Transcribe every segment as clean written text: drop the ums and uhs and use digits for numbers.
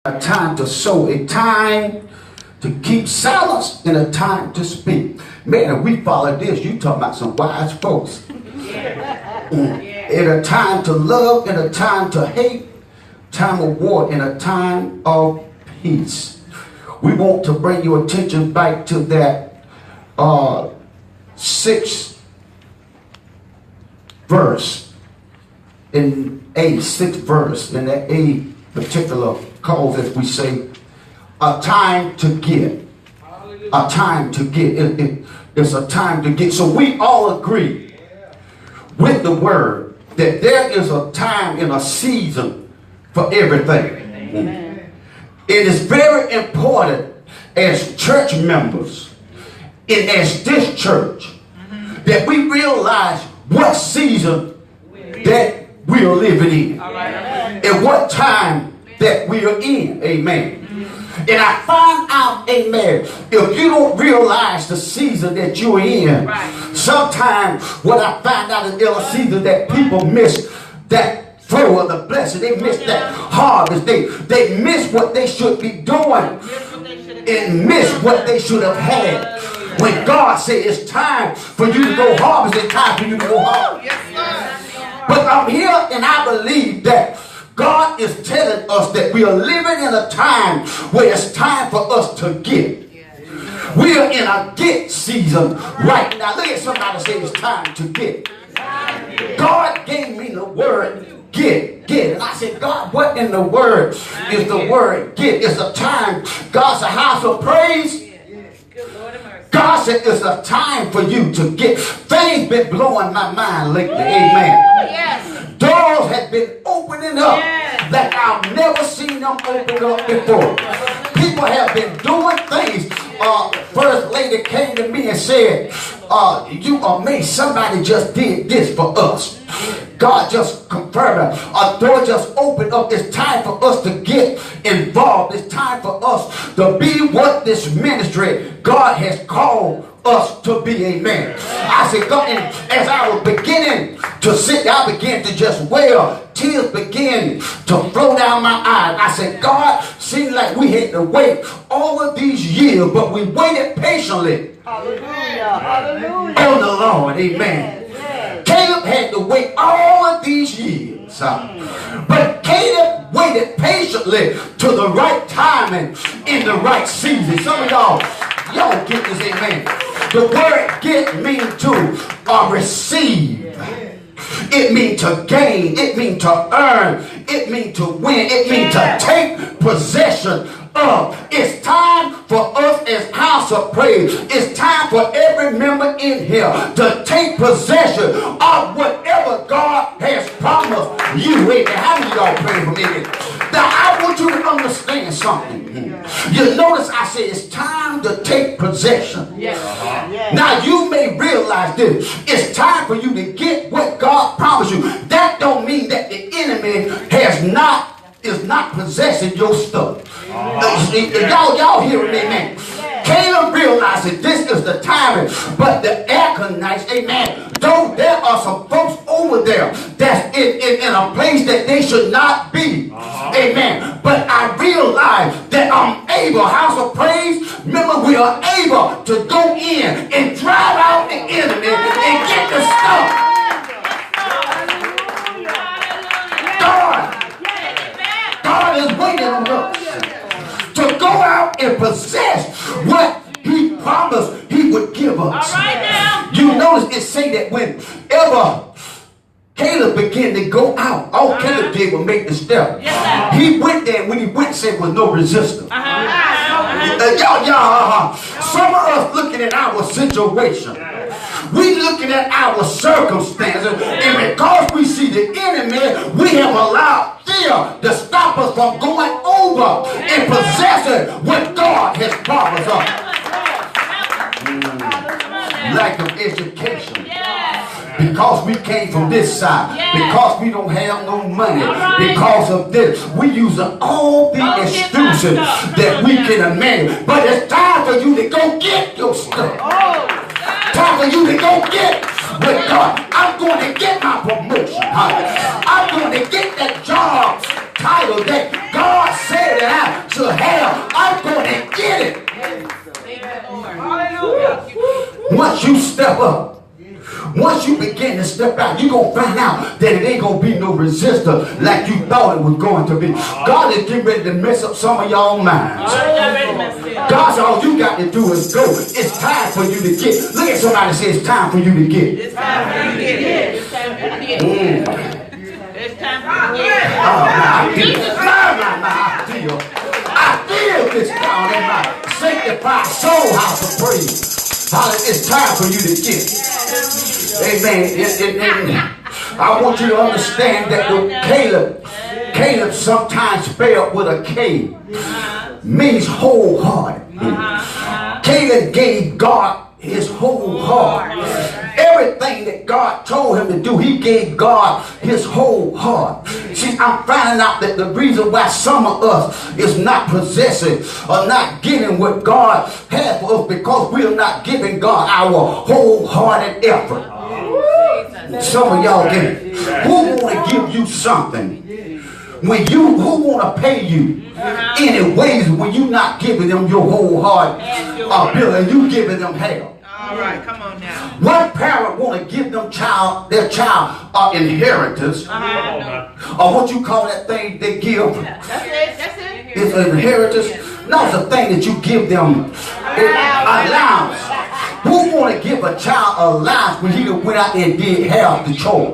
A time to sow, a time to keep silence, and a time to speak. Man, if we follow this, you talking about some wise folks. And a time to love, and a time to hate, time of war, and a time of peace. We want to bring your attention back to that sixth verse in sixth verse in that particular cause, as we say, a time to get. A time to get. It's a time to get. So we all agree with the word that there is a time and a season for everything. Amen. It is very important as church members and as this church that we realize what season that we are living in and what time that we are in. Amen. And I find out, amen, if you don't realize the season that you're in, sometimes what I find out is there's a season that people miss that flow of the blessing. They miss that harvest. They miss what they should be doing and miss what they should have had. When God said it's time for you to go harvest, it's time for you to go harvest. But I'm here and I believe that God is telling us that we are living in a time where it's time for us to get. We are in a get season right now. Look at somebody say it's time to get. God gave me the word get. And I said, God, what in the word is the word get? It's a time. God's a house of praise. God said it's a time for you to get. Things been blowing my mind lately. Amen. Doors have been opening up like I've never seen them open up before. People have been doing things. First lady came to me and said, you amazed, somebody just did this for us. God just confirmed it. A door just opened up. It's time for us to get involved. It's time for us to be what this ministry God has called us to be. Amen. I said, God, and as I was beginning to sit down, I began to just wail. Tears began to flow down my eyes. I said, God, seems like we had to wait all of these years, but we waited patiently. Hallelujah. Hallelujah. On the Lord. Amen. Caleb had to wait all of these years. But Caleb waited patiently to the right timing in the right season. Some of y'all get this, amen. The word get means to receive. It means to gain. It means to earn. It means to win. It means to take possession of. It's time for us as house of praise. It's time for every member in here to take possession of whatever God has promised you. Amen. How many of y'all pray for me? Now I want you to understand something. You notice I said it's time to take possession. Now you may realize this. It's time for you to get what God promised you. That don't mean that the enemy is not possessing your stuff. Y'all hearing me, man? Caleb realized that this is the timing, but the Aconites, amen, though there are some folks over there that's in a place that they should not be, amen, but I realize that I'm able, house of praise, remember we are able to go in and drive out the enemy and get the stuff. God is waiting on us to go out and possess what he promised he would give us. You notice it say that whenever Caleb began to go out, all Caleb did was make the step. He went there, when he went, said was no resistance. Some of us looking at our situation, we looking at our circumstances, and because we see the enemy, we have allowed fear to stop us from going over and possessing what God has promised us. Lack of education. Because we came from this side, because we don't have no money, because of this, we using all the excuses that we can imagine. But it's time for you to go get your stuff. Time for you to go get with God. I'm going to get my promotion. I'm going to get that job title that God said that I should have, I'm going to get it. Once you step up, once you begin to step out, you're going to find out that it ain't going to be no resistance like you thought it was going to be. God is getting ready to mess up some of y'all minds. God said all you got to do is go. It's time for you to get. Look at somebody and say it's time for you to get. It's time for you to get. It's time for you to get. It's time for you to get. I feel this down in my sanctified soul house of praise. It's time for you to get. Amen. I want you to understand that Caleb sometimes spelled with a K, means wholehearted. Caleb gave God his whole heart. Everything that God told him to do, he gave God his whole heart. See, I'm finding out that the reason why some of us is not possessing or not getting what God has for us because we are not giving God our wholehearted effort. Some of y'all get it. Who want to give you something when who want to pay you any ways when you not giving them your whole heart bill and you giving them hell? All right, come on now. One parent want to give them their child inheritance, or what you call that thing they give. That's it. That's it. It's an inheritance. No, it's a thing that you give them allowance. Who want to give a child allowance when he went out and did half the chore?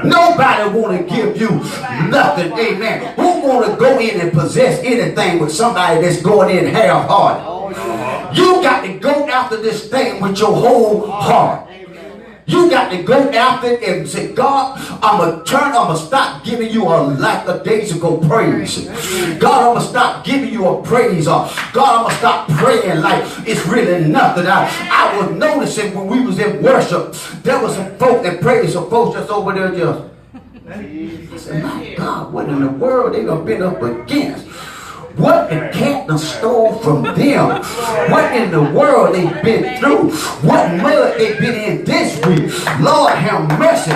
Nobody want to give you nothing. Amen. Who want to go in and possess anything with somebody that's going in half-hearted? You got to go after this thing with your whole heart. You got to go after it and say, God, I'm going to stop giving you a lackadaisical praise. God, I'm going to stop giving you a praise. God, I'm going to stop praying like it's really nothing. I was noticing when we was in worship, there was some folk that prayed, some folks just over there just, I said, my God, what in the world they done been up against? What the cat done stole from them? What in the world they been through? What mud they been in this week? Lord have mercy.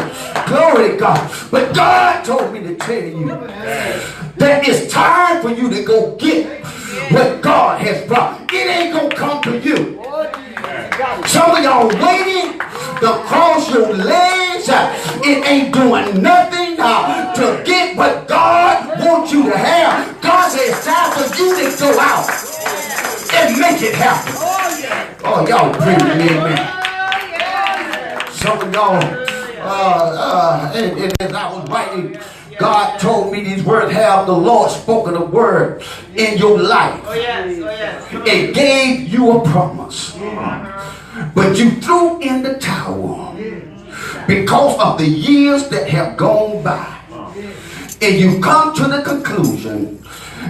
Glory to God. But God told me to tell you that it's time for you to go get what God has brought. It ain't gonna come to you. Some of y'all waiting to cross your legs. It ain't doing nothing to get what God wants you to have. God says it's time for you to go out and make it happen. Oh, y'all pray with me, man. Some of y'all, and as I was writing, God told me these words, have the Lord spoken a word in your life. It gave you a promise. But you threw in the towel because of the years that have gone by. And you come to the conclusion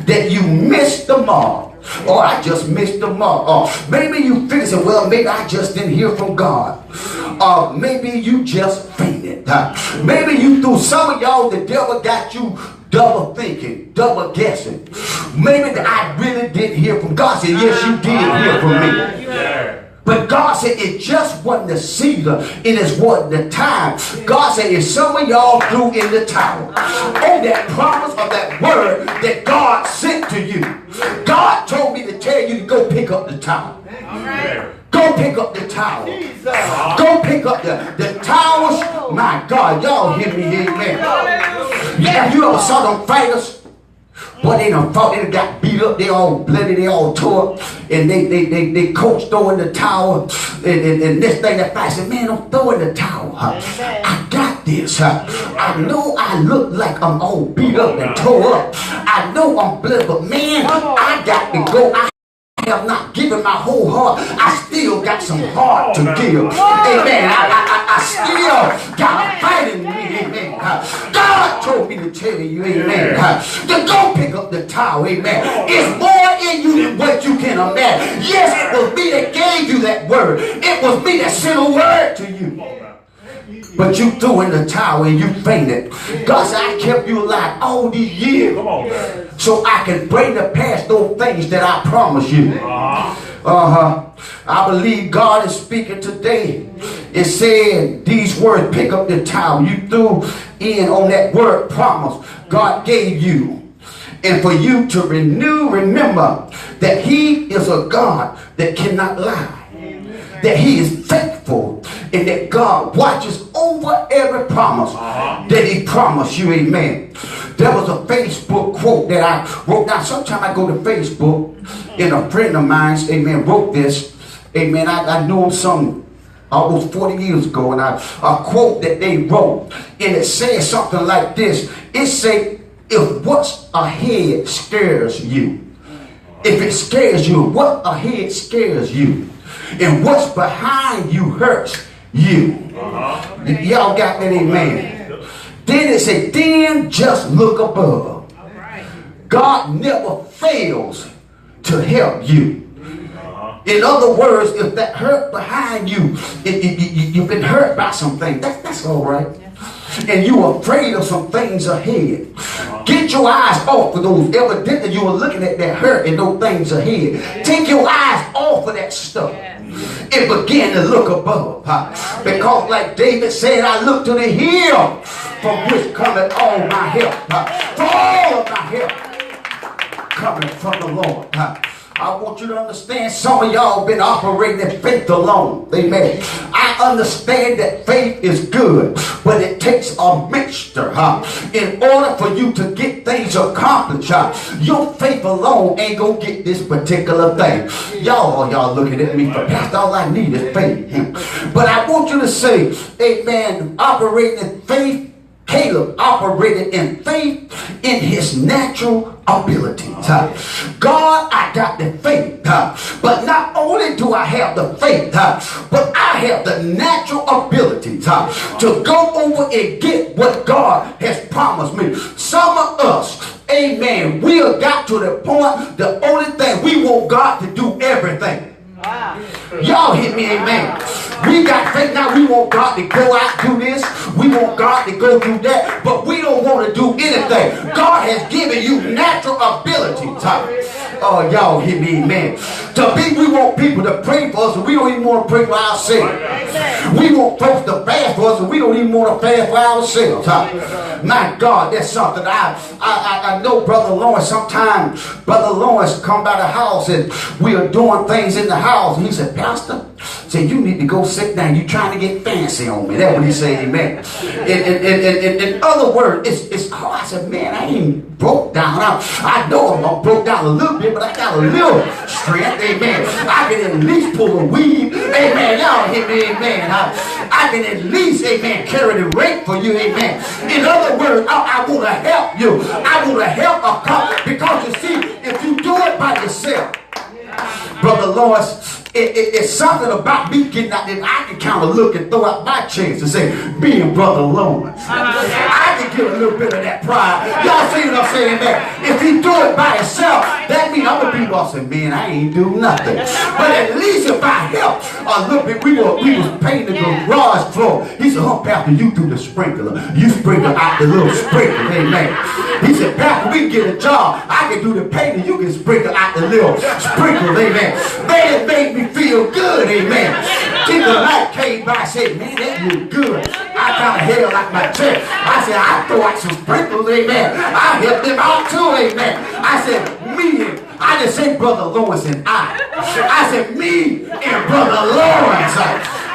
that you missed the mark. Or I just missed the mark. Or maybe you figure, well, maybe I just didn't hear from God. Or maybe you just fainted. Maybe you threw, some of y'all, the devil got you double thinking, double guessing. Maybe I really didn't hear from God. I said, yes, you did hear from me. But God said it just wasn't the season. It is wasn't the time. God said if some of y'all threw in the towel on that promise of that word that God sent to you, God told me to tell you to go pick up the towel. Go pick up the towel. Go pick up the towels. My God, y'all hear me, amen. Yeah, you ever saw them fighters? Boy, they done fought, they done got beat up, they all bloody, they all tore up, and they coach throwing the towel, and this thing that fight said, man, I'm throwing the towel. I got this. I know I look like I'm all beat up and tore up. I know I'm bloody, but man, I got to go. I have not given my whole heart. I still got some heart to give. Amen. I still got a fight in me. Amen. God told me to tell you, amen, to go pick up the towel. Amen. It's more in you than what you can imagine. Yes, it was me that gave you that word. It was me that sent a word to you. But you threw in the towel and you fainted. God said, I kept you alive all these years so I can bring to pass those things that I promised you. I believe God is speaking today. It said these words, pick up the towel. You threw in on that word promise God gave you. and for you to renew. Remember that he is a God that cannot lie, that he is faithful, and that God watches over every promise that he promised you. Amen. There was a Facebook quote that I wrote down. Sometimes I go to Facebook, and a friend of mine, amen, wrote this. Amen. I knew him some almost 40 years ago, and a quote that they wrote, and it says something like this. It said, if what's ahead scares you, if it scares you, what ahead scares you, and what's behind you hurts you. Y'all got that? Amen. Then it said, then just look above. God never fails to help you. In other words, if that hurt behind you, you've been hurt by something, that's all right. And you're afraid of some things ahead. Get your eyes off of those. Evidently you were looking at that hurt and those things ahead. Take your eyes off of that stuff and begin to look above. Because like David said, I look to the hill from which cometh all my help. For all of my help coming from the Lord. I want you to understand, some of y'all been operating in faith alone. Amen. I understand that faith is good, but it takes a mixture. In order for you to get things accomplished, your faith alone ain't gonna get this particular thing. Y'all looking at me for pastor, all I need is faith. But I want you to say, amen, operating in faith. Caleb operated in faith in his natural abilities. God, I got the faith, but not only do I have the faith, but I have the natural abilities to go over and get what God has promised me. Some of us, amen, we have got to the point, the only thing, we want God to do everything. Y'all hit me, amen. We got faith now. We want God to go out do this. We want God to go do that. But we don't want to do anything. God has given you natural abilities. Oh, y'all hit me, amen. We want people to pray for us, and we don't even want to pray for ourselves. We want folks to fast for us, and we don't even want to fast for ourselves. My God, that's something. I know Brother Lawrence. Sometimes Brother Lawrence come by the house, and we are doing things in the house, and he said, Pastor, you need to go sit down. You trying to get fancy on me. That's what he said, amen. In other words, it's hard. I said, man, I ain't broke down. I know I'm broke down a little bit, but I got a little strength, amen. I can at least pull a weed, amen. Y'all hear me, amen. I can at least, amen, carry the rake for you, amen. In other words, I want to help you. I want to help a couple, because you see, if you do it by yourself, Brother Lawrence, it's something about me getting out there. I can kind of look and throw out my chance and say, being Brother Lawrence. I can get a little bit of that pride. Y'all see what I'm saying there? If he do it by himself, that means other people are saying, man, I ain't do nothing. But at least if I help a little bit, we was painting the garage floor. He said, Pastor, you do the sprinkler. You sprinkle out the little sprinkler, amen. He said, Pastor, we can get a job. I can do the painting. You can sprinkle out the little sprinkler, amen. Man, it made me feel good, amen. Then the light came by and said, man, that look good. I kind of held like my chest. I said, I throw out some sprinkles, amen. I helped them out too, amen. I said, me, I just said Brother Lawrence and I said, me and Brother Lawrence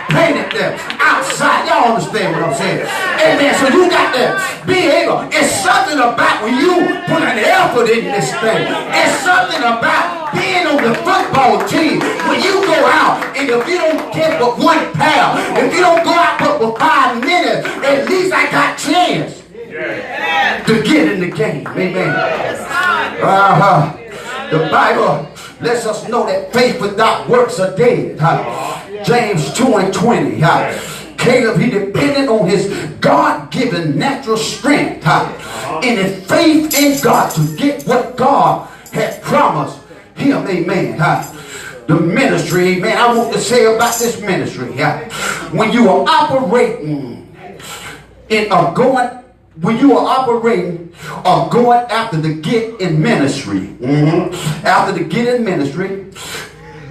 painted them outside. Y'all understand what I'm saying? Amen. So you got to be able. It's something about when you put an effort in this thing. It's something about being on the football team. When you go out, and if you don't get but one pound, if you don't go out but for 5 minutes, at least I got chance to get in the game. Amen. The Bible lets us know that faith without works are dead. James 2:20. Caleb, he depended on his God-given natural strength and his faith in God to get what God had promised him. Amen. The ministry, amen. I want to say about this ministry. When you are operating when you are operating or going after the get in ministry, after the get in ministry,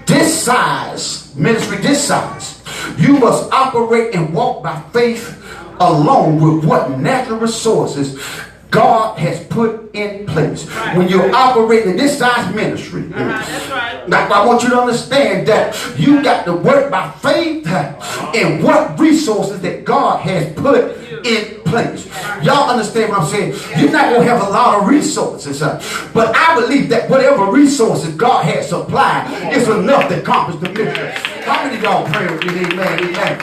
this size, you must operate and walk by faith alone with what natural resources God has put in place. When you're operating this size ministry, That's right. now, I want you to understand that you got to work by faith in what resources that God has put in place. Y'all understand what I'm saying? You're not going to have a lot of resources, but I believe that whatever resources God has supplied is enough to accomplish the mission. How many of y'all pray with me? Amen, amen.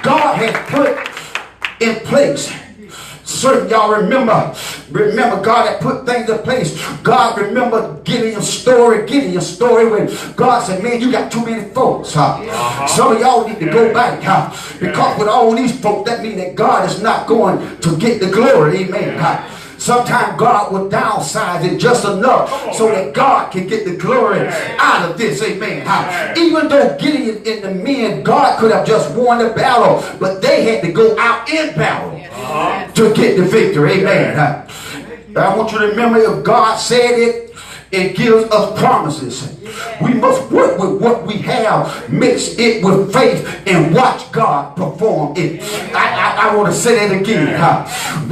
God has put in place. Certain y'all remember God had put things in place. God remember Gideon's story when God said, man, you got too many folks. Some of y'all need to go back. Because with all these folks, that means that God is not going to get the glory. Amen. Sometimes God will downsize it just enough so that God can get the glory out of this. Amen. Even though Gideon and the men, God could have just won the battle, but they had to go out in battle to get the victory. Amen. I want you to remember, if God said it, it gives us promises. We must work with what we have, mix it with faith, and watch God perform it. I want to say that again.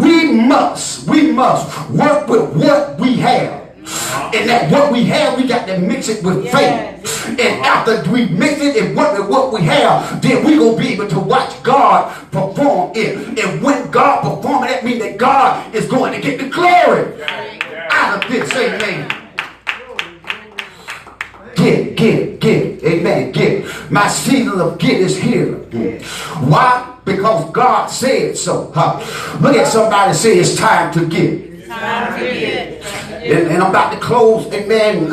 We must work with what we have. And that what we have, we got to mix it with faith. And after we mix it and work with what we have, then we're going to be able to watch God perform it. And when God performs it, that means that God is going to get the glory out of this. Amen. Get. Amen. Get. My season of get is here. Why? Because God said so. Look at somebody say it's time to get. And I'm about to close. Amen.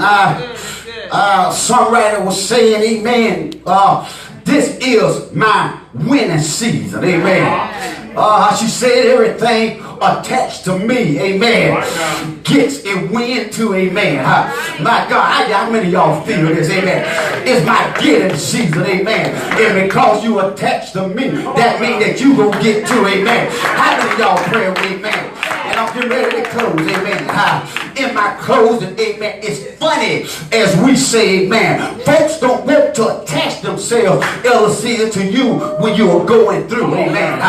Songwriter was saying, amen, this is my winning season. Amen. She said everything attached to me, amen, gets a win too, amen. My God, how many of y'all feel this, amen? It's my getting season, amen. And because you attached to me, that means that you gonna get too, amen. How many of y'all pray with me, amen? And I'm getting ready to close, amen. In my closing, amen, it's funny as we say, amen. Folks don't want to attach themselves, LC, to you when you're going through, amen.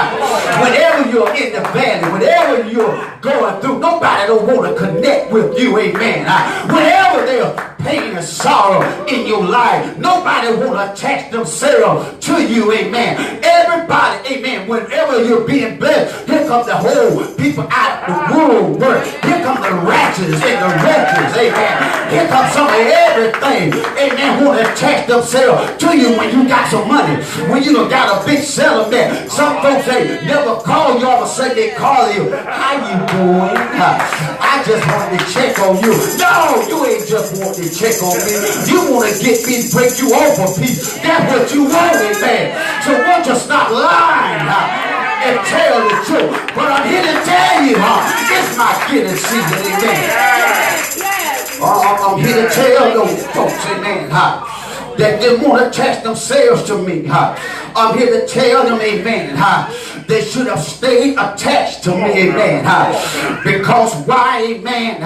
Whenever you're in the valley, whenever you're going through, nobody don't want to connect with you, amen. Whenever there's pain and sorrow in your life, nobody want to attach themselves to you, amen. Everybody, amen, whenever you're being blessed, here comes the whole people out of the world. Here comes the righteous and the wretches, amen. Here comes some of everything, amen, want to attach themselves to you when you got some money, when you done got a big settlement. Some folks say never call you, all of a sudden they call you. How you doing? I just wanted to check on you. No, you ain't just wanting to check on me. You want to get me to break you off a piece. That's what you want, man. So won't you stop lying and tell the truth? But I'm here to tell you, it's my getting season, amen. I'm here to tell those folks, amen, that they want to attach themselves to me. I'm here to tell them, amen, they should have stayed attached to me, amen. Because why, amen?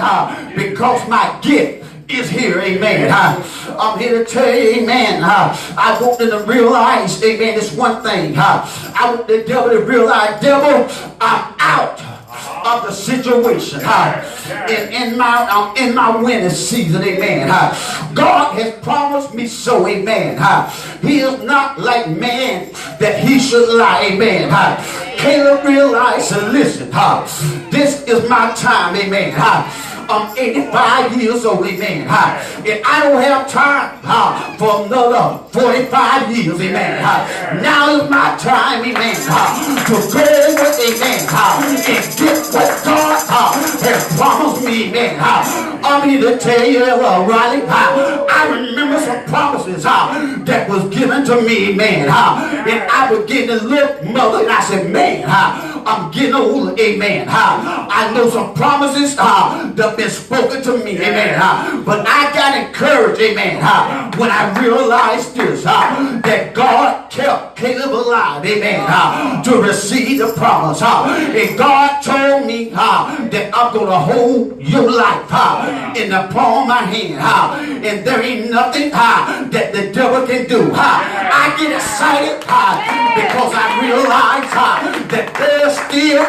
Because my gift is here, amen. I'm here to tell you, amen. I want them to realize, amen, this one thing. I want the devil to realize, devil, I'm out of the situation. I'm in my winning season, amen. God has promised me so, amen. He is not like man that he should lie, amen. Caleb realized, and listen, this is my time, amen. I'm 85 years old, amen. And I don't have time for another 45 years, amen. Now is my time, amen, to go with, amen, and get what God has promised me, amen. I'm here to tell you, Riley, I remember some promises that was given to me, amen. And I began to look, mother, and I said, man, I'm getting older, amen. I know some promises that been spoken to me, amen. But I got encouraged, amen, when I realized this, that God kept Caleb alive, amen, to receive the promise. And God told me that I'm going to hold your life in the palm of my hand. And there ain't nothing that the devil can do. I get excited because I realize that there's still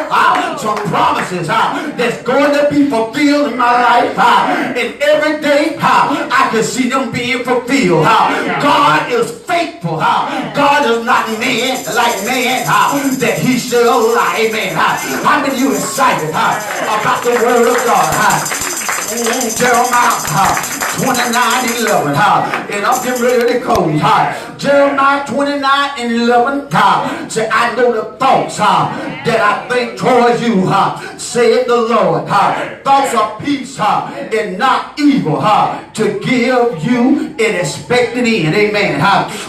some promises that's going to be fulfilled in my life. And every day I can see them being fulfilled. God is faithful. God is not man like man that he shall lie. Amen. How many of you excited about the word of God? Jeremiah 29:11, and I'm getting ready to close. Jeremiah 29:11 say, I know the thoughts that I think towards you, saith the Lord, thoughts of peace and not evil, to give you an expected end. Amen.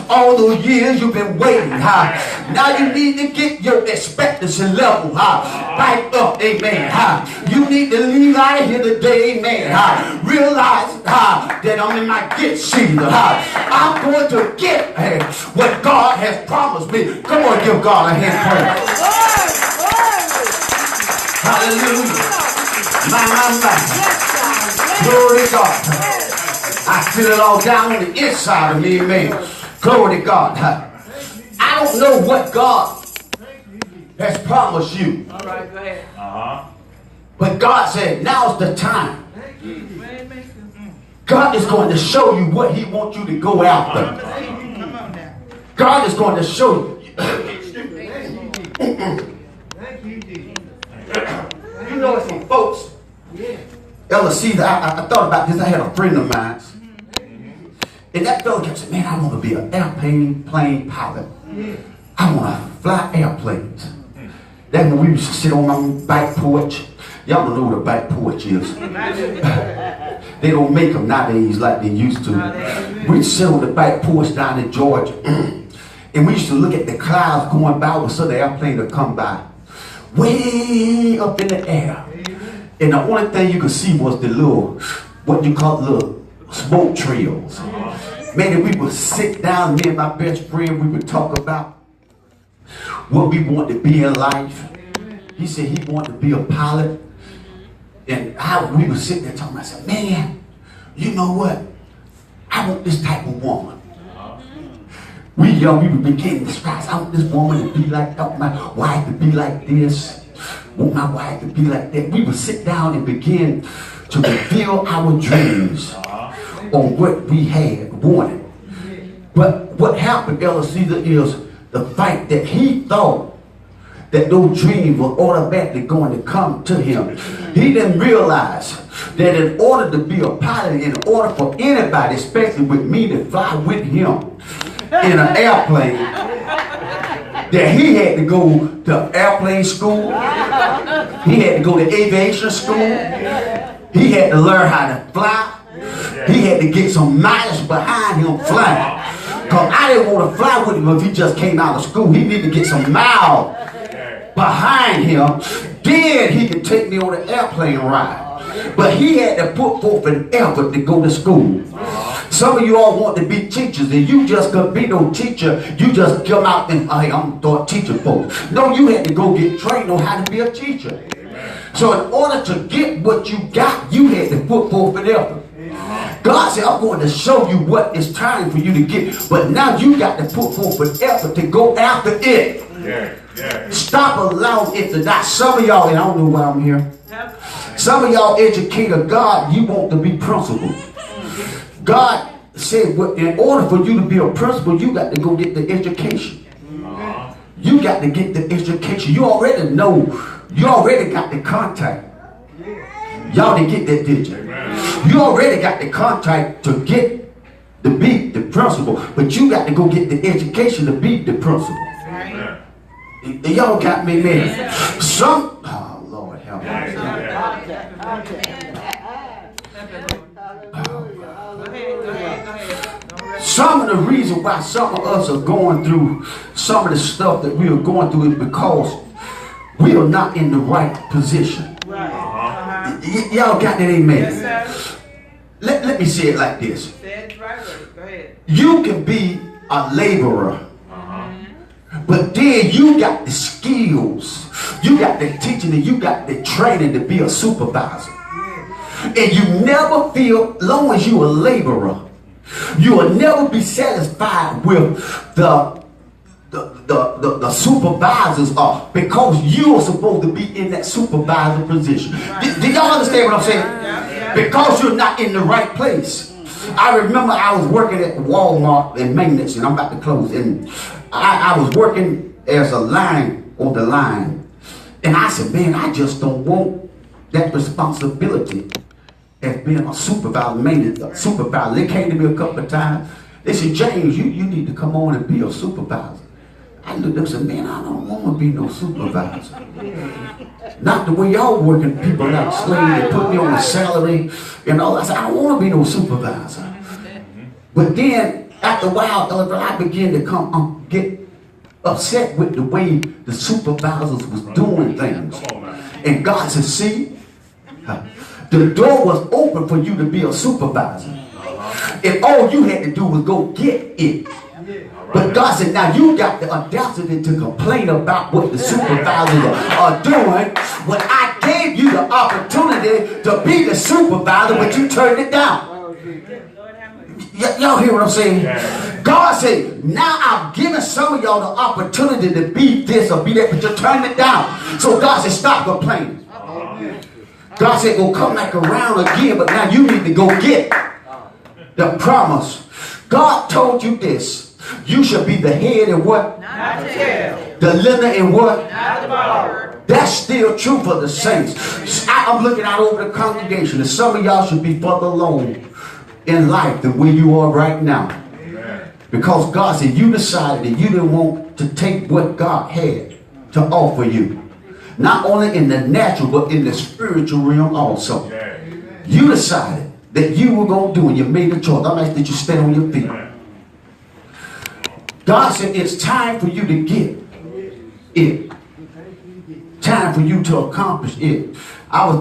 All those years you've been waiting, now you need to get your expectancy level back up. Amen. You need to leave out of here today. Amen. Realize that I'm in my get season. I'm going to get what God has promised me. Come on, give God a hand praise. Hallelujah. My. Glory to God. I feel it all down on the inside of me. Amen. Glory to God. I don't know what God has promised you. All right, go ahead. But God said, now's the time. God is going to show you what he wants you to go after. Come on now. God is going to show you. You know some folks. Ella, see, I thought about this. I had a friend of mine. And that fellow kept saying, man, I want to be an airplane pilot. I want to fly airplanes. Then when we used to sit on my back porch. Y'all don't know what a back porch is. They don't make them nowadays like they used to. We'd sit on the back porch down in Georgia. And we used to look at the clouds going by with some airplane would come by. Way up in the air. And the only thing you could see was the little, what you call little smoke trails. Man, we would sit down, me and my best friend, we would talk about what we want to be in life. He said he wanted to be a pilot. And how we were sitting there talking, I said, man, you know what? I want this type of woman. We young, we would begin to describe, I want this woman to be like that, my wife to be like this, I want my wife to be like that. We would sit down and begin to reveal our dreams on what we had wanted. But what happened, Ella Caesar, is the fact that he thought that those dreams were automatically going to come to him. He didn't realize that in order to be a pilot, in order for anybody, especially with me, to fly with him in an airplane, that he had to go to airplane school, he had to go to aviation school, he had to learn how to fly, he had to get some mileage behind him flying. Because I didn't want to fly with him if he just came out of school. He needed to get some miles behind him, then he could take me on an airplane ride. But he had to put forth an effort to go to school. Some of you all want to be teachers, and you just couldn't be no teacher. You just come out and, hey, I'm going to teach folks. No, you had to go get trained on how to be a teacher. So in order to get what you got, you had to put forth an effort. God said, I'm going to show you what is time for you to get. But now you got to put forth an effort to go after it. Stop allowing it to die. Some of y'all, and I don't know why I'm here. Some of y'all educator, God, you want to be principal. God said, well, in order for you to be a principal, you got to go get the education. You got to get the education. You already know. You already got the contact. Y'all didn't get that, did you? You already got the contact to get to be the principal, but you got to go get the education to be the principal. Y'all got me, man. Some, oh Lord help me. Some of the reason why some of us are going through some of the stuff that we are going through is because we are not in the right position. Y'all got that, amen? Let me say it like this. Say it right. Go ahead. You can be a laborer, but then you got the skills, you got the teaching, and you got the training to be a supervisor. And you never feel, long as you're a laborer, you will never be satisfied with the supervisors are, because you are supposed to be in that supervisor position. Did y'all understand what I'm saying? Because you're not in the right place. I remember I was working at Walmart in maintenance, and I'm about to close, and I was working as a line on the line, and I said, man, I just don't want that responsibility as being a supervisor, maintenance supervisor. They came to me a couple of times. They said, James, you need to come on and be a supervisor. I looked up and said, man, I don't want to be no supervisor. Not the way y'all working people like slaves and put me on a salary and all. I said, I don't want to be no supervisor. But then, after a while, I began to get upset with the way the supervisors was doing things. And God said, see, the door was open for you to be a supervisor. And all you had to do was go get it. But God said, now you got the audacity to complain about what the supervisors are doing when I gave you the opportunity to be the supervisor, but you turned it down. Y'all hear what I'm saying? God said, now I've given some of y'all the opportunity to be this or be that, but you turned it down. So God said, stop complaining. God said, go come back around again, but now you need to go get the promise. God told you this. You should be the head and what? Not the tail. The lender and what? Not the borrower. That's still true for the saints. I'm looking out over the congregation, and some of y'all should be further along in life than where you are right now. Amen. Because God said you decided that you didn't want to take what God had to offer you. Not only in the natural, but in the spiritual realm also. Amen. You decided that you were going to do, and you made a choice. I'm asking that you stand on your feet. Amen. God said it's time for you to get it. Time for you to accomplish it. I was